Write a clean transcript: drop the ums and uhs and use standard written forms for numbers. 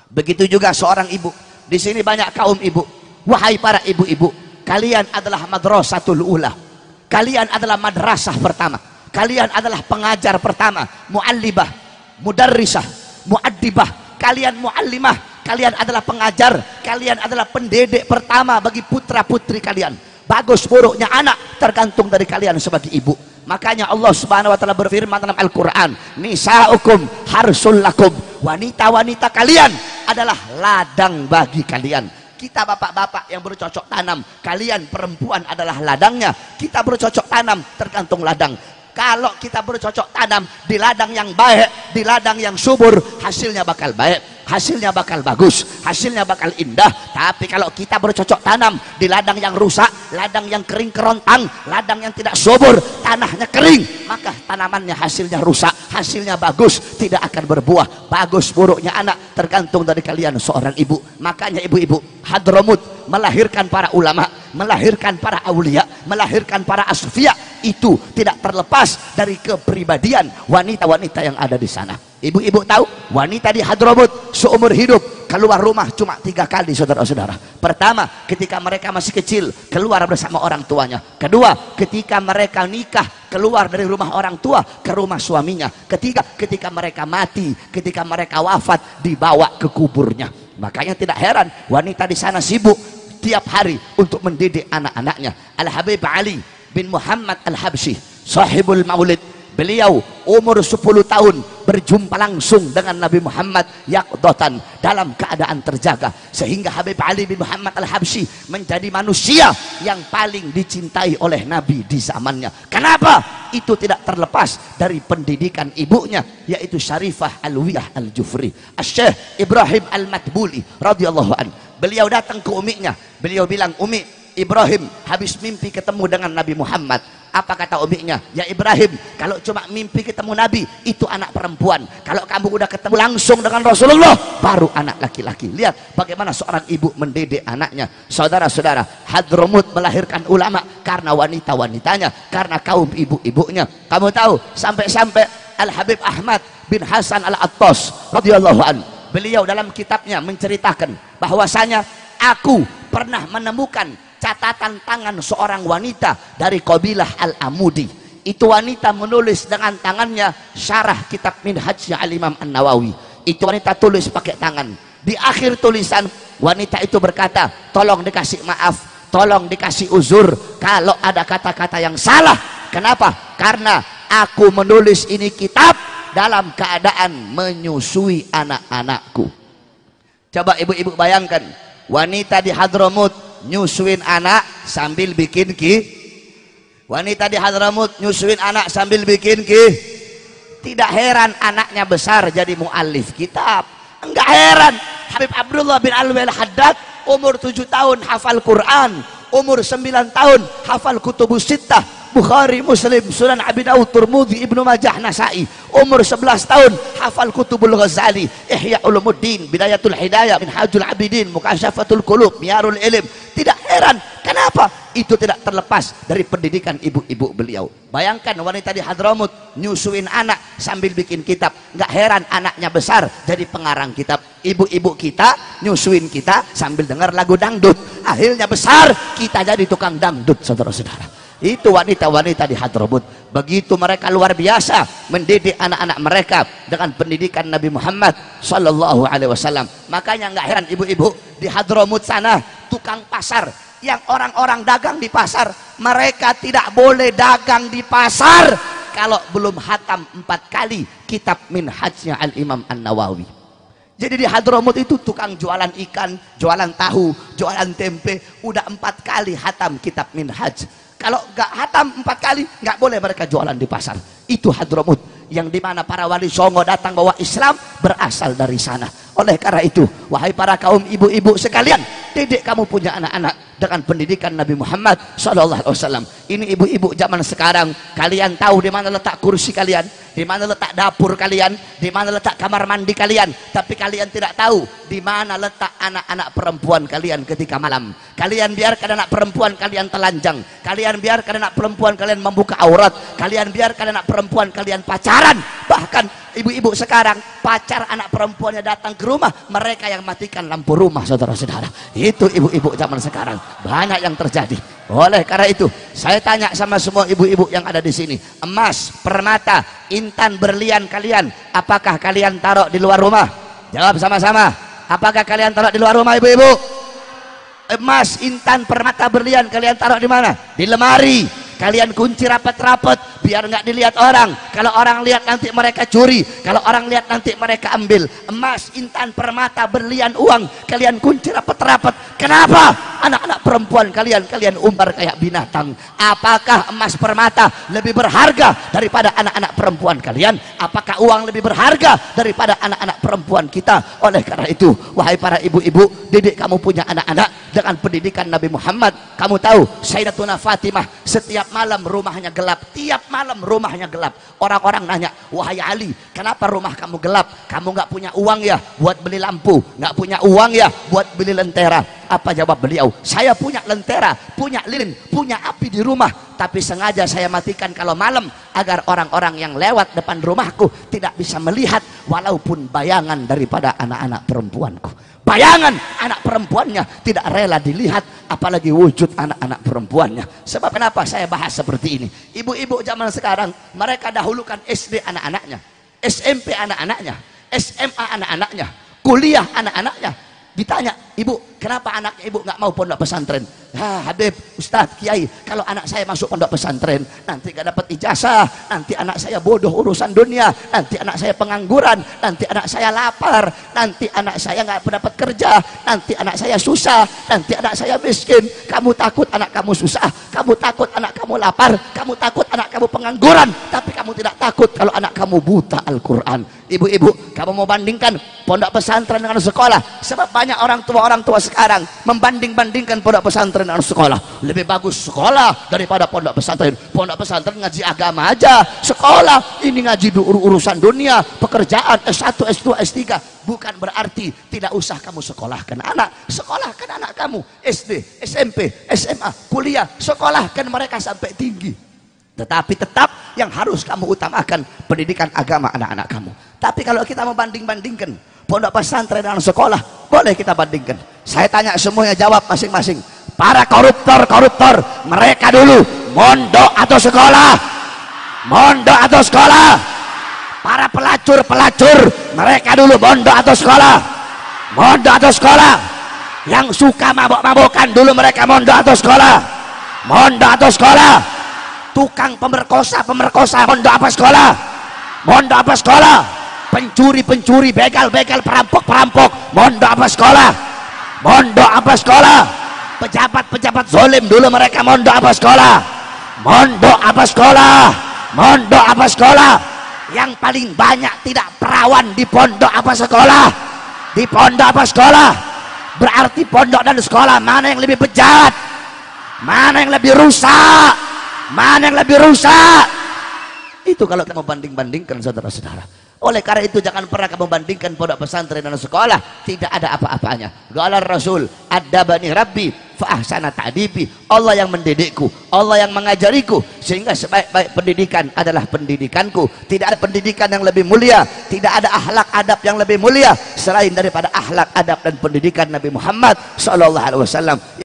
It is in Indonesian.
Begitu juga seorang ibu. Di sini banyak kaum ibu. Wahai para ibu-ibu, kalian adalah madrasatul ula. Kalian adalah madrasah pertama. Kalian adalah pengajar pertama, muallibah, mudarrisah, muaddibah. Kalian muallimah, kalian adalah pengajar, kalian adalah pendidik pertama bagi putra-putri kalian. Bagus buruknya anak tergantung dari kalian sebagai ibu. Makanya Allah Subhanahu wa taala berfirman dalam Al-Qur'an, nisaukum harsul lakum. Wanita-wanita kalian adalah ladang bagi kalian. Kita bapak-bapak yang bercocok tanam, kalian perempuan adalah ladangnya. Kita bercocok tanam tergantung ladang. Kalau kita bercocok tanam di ladang yang baik, di ladang yang subur, hasilnya bakal baik, hasilnya bakal bagus, hasilnya bakal indah. Tapi kalau kita bercocok tanam di ladang yang rusak, ladang yang kering kerontang, ladang yang tidak subur, tanahnya kering, maka tanamannya hasilnya rusak, hasilnya bagus, tidak akan berbuah. Bagus buruknya anak tergantung dari kalian seorang ibu. Makanya ibu-ibu Hadramut melahirkan para ulama, melahirkan para aulia, melahirkan para asfiya. Itu tidak terlepas dari kepribadian wanita-wanita yang ada di sana. Ibu-ibu tahu, wanita di Hadramut seumur hidup keluar rumah cuma 3 kali, saudara-saudara. Pertama, ketika mereka masih kecil, keluar bersama orang tuanya. Kedua, ketika mereka nikah, keluar dari rumah orang tua ke rumah suaminya. Ketiga, ketika mereka mati, ketika mereka wafat, dibawa ke kuburnya. Makanya tidak heran wanita di sana sibuk tiap hari untuk mendidik anak-anaknya. Al-Habib Ali bin Muhammad Al-Habsyi, sahibul maulid, beliau umur 10 tahun berjumpa langsung dengan Nabi Muhammad yaqdatan dalam keadaan terjaga, sehingga Habib Ali bin Muhammad Al-Habsyi menjadi manusia yang paling dicintai oleh Nabi di zamannya. Kenapa? Itu tidak terlepas dari pendidikan ibunya, yaitu Syarifah Alwiyah Al-Jufri, Syekh Ibrahim Al-Matbuli radhiyallahu an. Beliau datang ke uminya, beliau bilang, "Umi, Ibrahim habis mimpi ketemu dengan Nabi Muhammad." Apa kata uminya? "Ya Ibrahim, kalau cuma mimpi ketemu Nabi itu anak perempuan. Kalau kamu udah ketemu langsung dengan Rasulullah, baru anak laki-laki." Lihat bagaimana seorang ibu mendidik anaknya. Saudara-saudara, Hadramut melahirkan ulama karena wanita-wanitanya, karena kaum ibu-ibunya. Kamu tahu, sampai-sampai Al-Habib Ahmad bin Hasan Al-Attas radhiyallahu an, beliau dalam kitabnya menceritakan bahwasanya, "Aku pernah menemukan catatan tangan seorang wanita dari kabilah Al-Amudi. Itu wanita menulis dengan tangannya syarah kitab Minhajnya Al-Imam An-Nawawi. Itu wanita tulis pakai tangan. Di akhir tulisan, wanita itu berkata, tolong dikasih maaf, tolong dikasih uzur kalau ada kata-kata yang salah. Kenapa? Karena aku menulis ini kitab dalam keadaan menyusui anak-anakku." Coba ibu-ibu bayangkan, wanita di Hadramut nyusuin anak sambil bikin wanita di Hadramut nyusuin anak sambil bikin Tidak heran anaknya besar jadi muallif kitab. Enggak heran Habib Abdullah bin Alwi Al-Haddad umur 7 tahun hafal Quran, umur 9 tahun hafal Kutubus Sittah, Bukhari, Muslim, Sunan Abi Dawud, Tirmidzi, Ibnu Majah, Nasa'i. Umur 11 tahun hafal Kutubul Ghazali, Ihya Ulumuddin, Bidayatul Hidayah, Minhajul Abidin, Mukasyafatul Qulub, Miyarul Ilm. Tidak heran, kenapa? Itu tidak terlepas dari pendidikan ibu-ibu beliau. Bayangkan wanita di Hadramut nyusuin anak sambil bikin kitab. Nggak heran anaknya besar jadi pengarang kitab. Ibu-ibu kita nyusuin kita sambil dengar lagu dangdut. Akhirnya besar kita jadi tukang dangdut, saudara-saudara. Itu wanita-wanita di Hadramut. Begitu mereka luar biasa mendidik anak-anak mereka dengan pendidikan Nabi Muhammad sallallahu alaihi wasallam. Makanya nggak heran ibu-ibu di Hadramut sana tukang pasar yang orang-orang dagang di pasar, mereka tidak boleh dagang di pasar kalau belum hatam 4 kali kitab Minhajnya Al-Imam An-Nawawi. Jadi di Hadramut itu tukang jualan ikan, jualan tahu, jualan tempe, udah 4 kali hatam kitab Minhaj. Kalau nggak hatam 4 kali, nggak boleh mereka jualan di pasar. Itu Hadramut, yang dimana para wali songo datang bawa Islam berasal dari sana. Oleh karena itu, wahai para kaum ibu-ibu sekalian, didik kamu punya anak-anak dengan pendidikan Nabi Muhammad SAW. Ini ibu-ibu zaman sekarang, kalian tahu di mana letak kursi kalian, di mana letak dapur kalian, di mana letak kamar mandi kalian, tapi kalian tidak tahu di mana letak anak-anak perempuan kalian ketika malam. Kalian biarkan anak perempuan kalian telanjang, kalian biarkan anak perempuan kalian membuka aurat, kalian biarkan anak perempuan kalian pacaran, bahkan ibu-ibu sekarang pacar anak perempuannya datang ke rumah, mereka yang matikan lampu rumah, saudara-saudara. Itu ibu-ibu zaman sekarang, banyak yang terjadi. Oleh karena itu saya tanya sama semua ibu-ibu yang ada di sini, emas, permata, intan, berlian kalian, apakah kalian taruh di luar rumah? Jawab sama-sama. Apakah kalian taruh di luar rumah, ibu-ibu? Emas, intan, permata, berlian kalian taruh di mana? Di lemari. Kalian kunci rapat-rapat biar nggak dilihat orang. Kalau orang lihat nanti mereka curi, kalau orang lihat nanti mereka ambil. Emas, intan, permata, berlian, uang kalian kunci rapat-rapat. Kenapa? Anak-anak perempuan kalian umbar kayak binatang. Apakah emas, permata lebih berharga daripada anak-anak perempuan kalian? Apakah uang lebih berharga daripada anak-anak perempuan kita? Oleh karena itu, wahai para ibu-ibu, didik kamu punya anak-anak dengan pendidikan Nabi Muhammad. Kamu tahu Sayyidatuna Fatimah setiap malam rumahnya gelap, tiap malam rumahnya gelap. Orang-orang nanya, wahai Ali, kenapa rumah kamu gelap? Kamu nggak punya uang ya buat beli lampu, nggak punya uang ya buat beli lentera? Apa jawab beliau? Saya punya lentera, punya lilin, punya api di rumah, tapi sengaja saya matikan kalau malam agar orang-orang yang lewat depan rumahku tidak bisa melihat walaupun bayangan daripada anak-anak perempuanku. Bayangan anak perempuannya tidak rela dilihat, apalagi wujud anak-anak perempuannya. Sebab kenapa saya bahas seperti ini? Ibu-ibu zaman sekarang, mereka dahulukan SD anak-anaknya, SMP anak-anaknya, SMA anak-anaknya, kuliah anak-anaknya. Ditanya, ibu, kenapa anaknya ibu nggak mau pondok pesantren? Habib, Ustadz, Kiai, kalau anak saya masuk pondok pesantren nanti gak dapat ijazah, nanti anak saya bodoh urusan dunia, nanti anak saya pengangguran, nanti anak saya lapar, nanti anak saya nggak dapat kerja, nanti anak saya susah, nanti anak saya miskin. Kamu takut anak kamu susah, kamu takut anak kamu lapar, kamu takut anak kamu pengangguran, tapi kamu tidak takut kalau anak kamu buta Al-Quran. Ibu-ibu, kamu mau bandingkan pondok pesantren dengan sekolah? Sebab banyak orang tua sekarang membanding-bandingkan pondok pesantren dengan sekolah. Lebih bagus sekolah daripada pondok pesantren. Pondok pesantren ngaji agama aja, sekolah ini ngaji urusan dunia, pekerjaan, S1, S2, S3. Bukan berarti tidak usah kamu sekolahkan anak. Sekolahkan anak kamu SD, SMP, SMA, kuliah, sekolahkan mereka sampai tinggi. Tetapi tetap yang harus kamu utamakan pendidikan agama anak-anak kamu. Tapi kalau kita membanding-bandingkan pondok pesantren dengan sekolah, boleh kita bandingkan. Saya tanya semuanya, jawab masing-masing. Para koruptor, mereka dulu mondok atau sekolah? Mondok atau sekolah? Para pelacur, mereka dulu mondok atau sekolah? Mondok atau sekolah? Yang suka mabok-mabokan dulu mereka mondok atau sekolah? Mondok atau sekolah? Tukang pemerkosa, mondok apa sekolah? Mondok apa sekolah? Pencuri, begal, perampok, mondok apa sekolah? Mondok apa sekolah? Pejabat zolim dulu mereka mondok apa sekolah? Mondok apa sekolah? Mondok apa sekolah? Yang paling banyak tidak perawan di pondok apa sekolah? Di pondok apa sekolah? Berarti pondok dan sekolah mana yang lebih bejat? Mana yang lebih rusak? Mana yang lebih rusak? Itu kalau kita membanding-bandingkan, saudara-saudara. Oleh karena itu jangan pernah kamu bandingkan pondok pesantren dan sekolah. Tidak ada apa-apanya. Qala Rasul, adabani Rabbi fa ahsana ta'dibi. Allah yang mendidikku, Allah yang mengajariku, sehingga sebaik-baik pendidikan adalah pendidikanku. Tidak ada pendidikan yang lebih mulia, tidak ada akhlak adab yang lebih mulia selain daripada akhlak adab dan pendidikan Nabi Muhammad sallallahu alaihi wasallam.